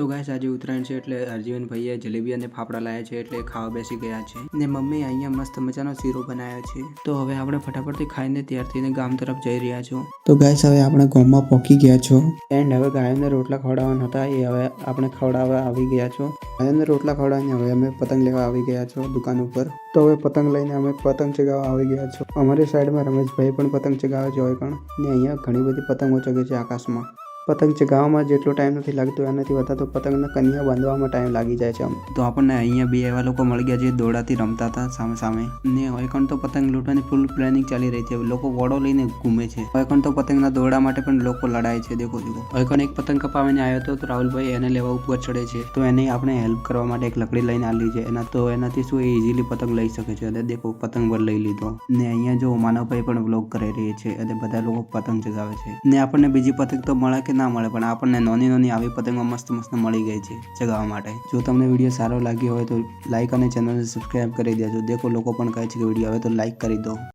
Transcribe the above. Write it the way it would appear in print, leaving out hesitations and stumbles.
તો ગાઈસ આજે ઉત્તરાયણ છે એટલે હરજીવન ભાઈએ જલેબી અને ફાફડા લાયા છે એટલે ખાવા બેસી ગયા છે ને મમ્મી અહીંયા મસ્ત મજાનો શીરો બનાવ્યો છે। તો હવે આપણે ફટાફટથી ખાઈને તૈયાર થઈને ગામ તરફ જઈ રહ્યા છો। તો ગાઈસ હવે આપણે ગામમાં પહોંચી ગયા છો એન્ડ હવે ગાયોને રોટલા ખવડાવવાના હતા એ હવે આપણે ખવડાવવા આવી ગયા છો। ગાયોને રોટલા ખવડાવીને હવે અમે પતંગ લેવા આવી ગયા છો દુકાન ઉપર। તો હવે પતંગ લઈને અમે પતંગ ચગાવવા આવી ગયા છો। અમારી સાઈડમાં રમેશભાઈ પણ પતંગ ચગાવે છે હોય ને અહીંયા ઘણી બધી પતંગો ચગે છે આકાશમાં। પતંગ ચગાવવામાં જેટલો ટાઈમ નથી લાગતો એનાથી વધારે પતંગના કન્યા બાંધવામાં ટાઈમ લાગી જાય છે। તો આપણને અહીંયા બે એવા લોકો મળી ગયા જે દોરડાથી રમતા હતા સામે સામે ને હોયકણ તો પતંગ લૂંટવાની ફૂલ પ્લાનિંગ ચાલી રહી છે। લોકો વડો લઈને ઘૂમે છે। હોયકણ તો પતંગના દોરડા માટે પણ લોકો લડાય છે। દેખો હોયકણ એક પતંગ કપાવીને આવ્યો હતો તો રાહુલભાઈ એને લેવા ઉપર ચડે છે તો એને આપણે હેલ્પ કરવા માટે એક લકડી લઈને આલી છે એનાથી શું એ ઇઝીલી પતંગ લઈ શકે છે। અને દેખો પતંગ પર લઈ લીધો ને અહીંયા જો માનવભાઈ પણ વ્લોગ કરી રહી છે અને બધા લોકો પતંગ ચગાવે છે ને આપણને બીજી પતંગ તો મળે કે ના મળે પણ આપણને નાની આવી પતંગો મસ્ત મળી ગઈ છે ચગાવવા માટે। જો તમને વિડીયો સારો લાગ્યો હોય તો લાઈક અને ચેનલને સબસ્ક્રાઇબ કરી દેજો। દેખો લોકો પણ કહે છે કે વિડીયો હવે તો લાઈક કરી દો।